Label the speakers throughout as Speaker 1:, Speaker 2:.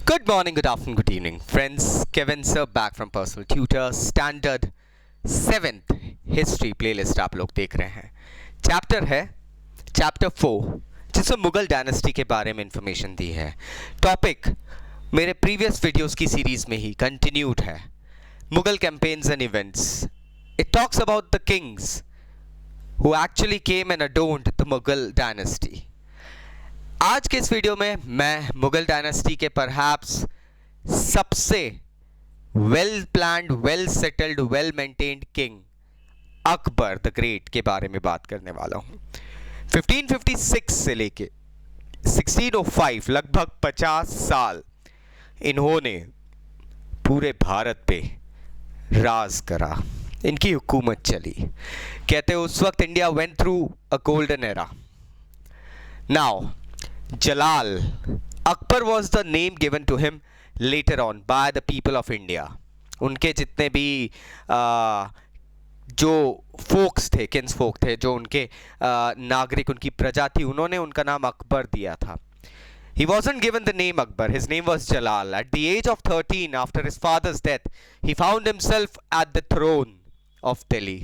Speaker 1: Good morning, good afternoon, good evening, friends. Kevin sir back from Personal Tutor, Standard 7th History playlist आप लोग देख रहे हैं. Chapter है चैप्टर 4 जिसमें मुगल डायनेस्टी के बारे में इंफॉर्मेशन दी है. टॉपिक मेरे प्रीवियस वीडियोस की सीरीज में ही कंटिन्यूड है. Mughal campaigns and events. It talks about the Kings who actually came and adorned the Mughal dynasty. आज के इस वीडियो में मैं मुगल डायनेस्टी के परहैप्स सबसे well planned, well settled, well maintained king Akbar the great के बारे में बात करने वाला हूं. 1556 से लेके 1605 लगभग 50 साल इन्होंने पूरे भारत पे राज करा. इनकी हुकूमत चली. कहते हैं उस वक्त India went through a golden era. Now Jalal Akbar was the name given to him later on by the people of India. उनके जितने भी जो फोक्स थे, किन्स फोक थे, जो उनके नागरिक, उनकी प्रजा थी, उन्होंने उनका नाम अकबर दिया था. He wasn't given the name Akbar. His name was Jalal. At the age of 13, after his father's death, he found himself at the throne of Delhi.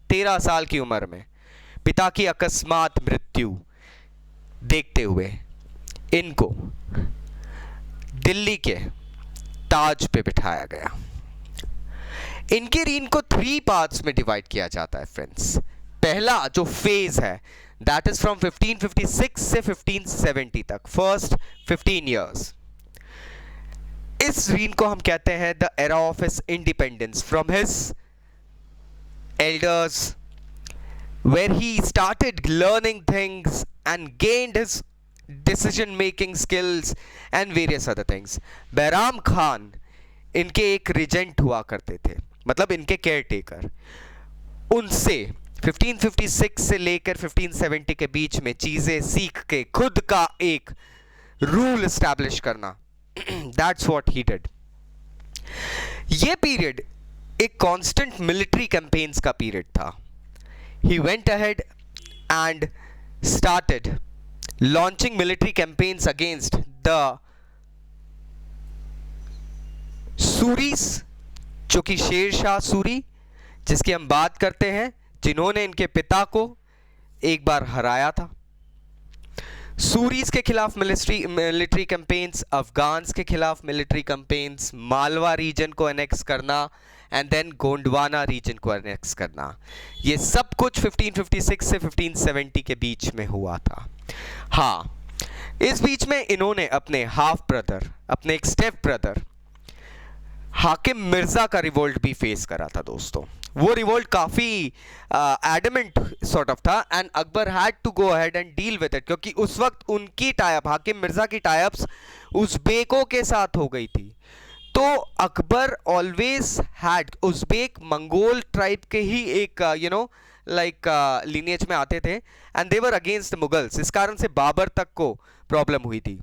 Speaker 1: 13 साल की उम्र में पिता की अकस्मात मृत्यु देखते हुए इनको दिल्ली के ताज पे बिठाया गया. इनके रीन को 3 पार्ट्स में डिवाइड किया जाता है फ्रेंड्स. पहला जो फेज है दैट इज फ्रॉम 1556 से 1570 तक, फर्स्ट 15 years. इस रीन को हम कहते हैं the era of his independence from his elders, where he started learning things and gained his decision making skills and various other things. Bairam Khan इनके एक रिजेंट हुआ करते थे, मतलब इनके केयर टेकर. उनसे 1556 से लेकर 1570 के बीच में चीजें सीख के खुद का एक रूल एस्टैब्लिश करना, दैट्स व्हाट ही डिड. ये पीरियड एक कांस्टेंट मिलिट्री कैंपेन्स का पीरियड था. ही went ahead and started launching military campaigns against the Suri's, जो कि शेरशाह सूरी, जिसकी हम बात करते हैं, जिन्होंने इनके पिता को एक बार हराया था. सूरीज के खिलाफ मिलिट्री कैंपेन्स, अफगान्स के खिलाफ मिलिट्री कैंपेन्स, मालवा रीजन को एनेक्स करना एंड देन गोंडवाना रीजन को एनेक्स करना. ये सब कुछ 1556 से 1570 के बीच में हुआ था. हाँ, इस बीच में इन्होंने अपने हाफ ब्रदर, अपने एक स्टेप ब्रदर हाकिम मिर्जा का रिवोल्ट भी फेस करा था दोस्तों. वो रिवोल्ट काफी एडमेंट सॉर्ट ऑफ था and Akbar had to go ahead and deal with it, क्योंकि उस वक्त उनकी टाइप, हाकिम मिर्जा की टाइप्स उज़्बेकों के साथ हो गई थी. तो Akbar always had Uzbek Mongol tribe के ही एक लाइक लिनियज में आते थे and they were against the Mughals. इस कारण से बाबर तक को प्रॉब्लम हुई थी.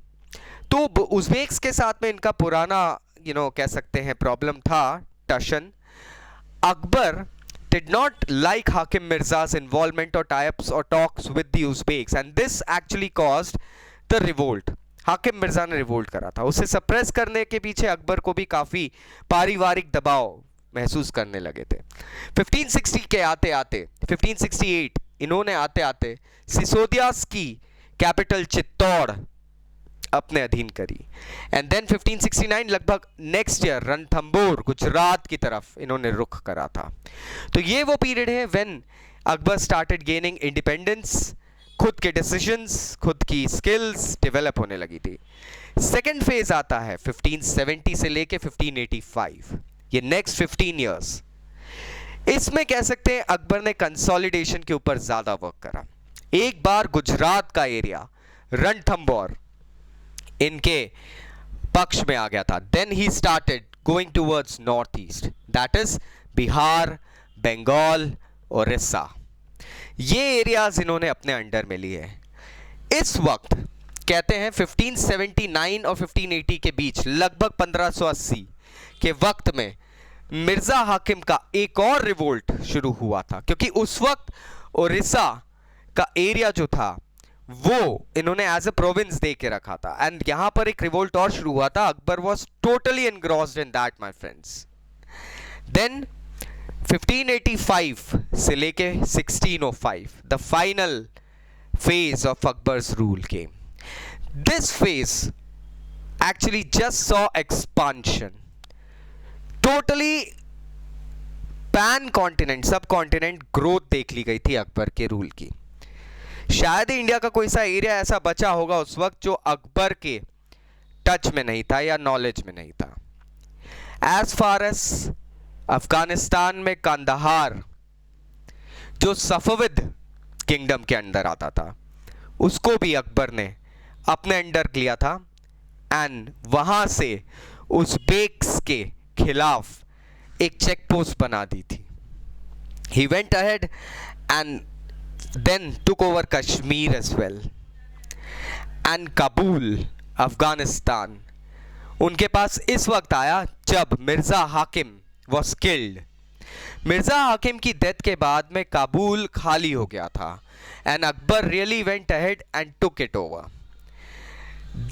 Speaker 1: तो उज़्बेक्स के साथ में इनका पुराना कह सकते हैं प्रॉब्लम था, टशन. Akbar did not like Hakim Mirza's involvement or tie-ups or talks with the Uzbeks, and this actually caused the revolt. हाकिम मिर्जा ने रिवोल्ट करा था. उसे सप्रेस करने के पीछे अकबर को भी काफी पारिवारिक दबाव महसूस करने लगे थे. 1560 के आते आते 1568 इन्होंने आते आते सिसोदियास की कैपिटल चित्तौड़ अपने अधीन करी एंड देन 1569 लगभग नेक्स्ट ईयर रणथंबोर गुजरात की तरफ इन्होंने रुख करा था. तो ये वो पीरियड है when Akbar started gaining independence. खुद के डिसीजंस, खुद की स्किल्स डेवलप होने लगी थी. सेकेंड फेज आता है 1570 से लेके 1585, ये नेक्स्ट 15 years. इसमें कह सकते हैं अकबर ने कंसोलिडेशन के ऊपर ज्यादा वर्क करा. एक बार गुजरात का एरिया रणथंबोर इनके पक्ष में आ गया था. Then he started going towards north east, that is Bihar, Bengal, Odisha. ये एरियाज इन्होंने अपने अंडर में लिए. इस वक्त कहते हैं 1579 और 1580 के बीच, लगभग 1580 के वक्त में मिर्जा हाकिम का एक और रिवोल्ट शुरू हुआ था, क्योंकि उस वक्त ओडिशा का एरिया जो था वो इन्होंने एज अ प्रोविंस दे के रखा था, एंड यहां पर एक रिवोल्ट और शुरू हुआ था. Akbar was totally engrossed in that my friends. Then 1585 से लेके 1605 the final phase of Akbar's rule came. This phase actually just saw expansion. Totally pan continent, subcontinent growth देख ली गई थी अकबर के रूल की. शायद ही इंडिया का कोई सा एरिया ऐसा बचा होगा उस वक्त जो अकबर के टच में नहीं था या नॉलेज में नहीं था. एज फार एज अफगानिस्तान में कंदहार जो सफविद किंगडम के अंडर आता था, उसको भी अकबर ने अपने अंडर लिया था, एंड वहां से उज़्बेक्स के खिलाफ एक चेक पोस्ट बना दी थी. He went ahead and then took over Kashmir as well, and Kabul Afghanistan उनके पास इस वक्त आया जब मिर्जा हाकिम वॉज किल्ड. मिर्जा हाकिम की डेथ के बाद में काबुल खाली हो गया था, and Akbar really went ahead and took it over.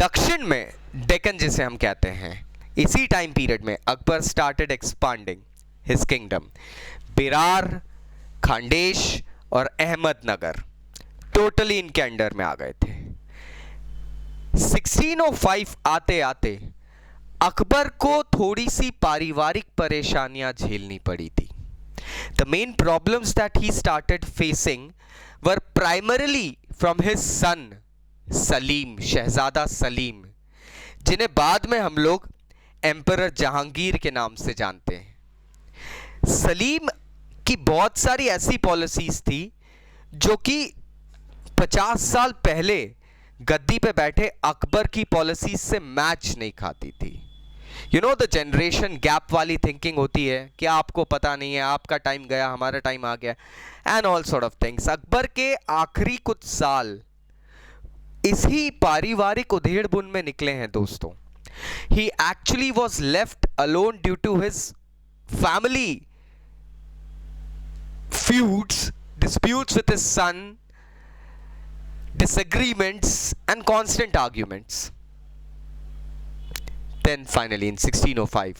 Speaker 1: दक्षिण में डेक्कन जिसे हम कहते हैं, इसी टाइम पीरियड में Akbar started expanding his kingdom. बिरार, खांडेश और अहमदनगर टोटली इनके अंडर में आ गए थे. 1605 आते आते अकबर को थोड़ी सी पारिवारिक परेशानियां झेलनी पड़ी थी. The main problems that he started facing were primarily from his son Salim, शहजादा सलीम, जिन्हें बाद में हम लोग एम्परर जहांगीर के नाम से जानते हैं. सलीम की बहुत सारी ऐसी पॉलिसीज थी जो कि 50 साल पहले गद्दी पे बैठे अकबर की पॉलिसीज से मैच नहीं खाती थी. You know the generation gap वाली थिंकिंग होती है कि आपको पता नहीं है, आपका टाइम गया, हमारा टाइम आ गया, and all sort of things. Akbar के आखिरी कुछ साल इसी पारिवारिक उधेड़ बुन में निकले हैं दोस्तों. He actually was left alone due to his family feuds, disputes with his son, disagreements and constant arguments. Then finally in 1605,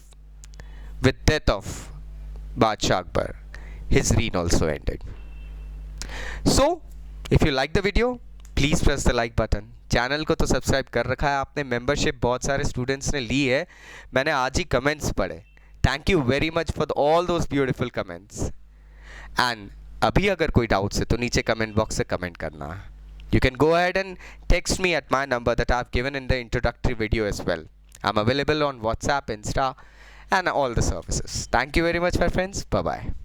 Speaker 1: with death of Badshah Akbar, his reign also ended. So, if you like the video, please press the like button. Channel को तो subscribe कर रखा है आपने, membership बहुत सारे students ने ली है, मैंने आज ही कमेंट्स पढ़े. Thank you very much for all those beautiful comments. And अभी अगर कोई डाउट्स है तो नीचे कमेंट बॉक्स से कमेंट करना. You can go ahead and text me at my number that I have given in the introductory video as well. I'm available on WhatsApp, Insta, and all the services. Thank you very much, my friends. Bye-bye.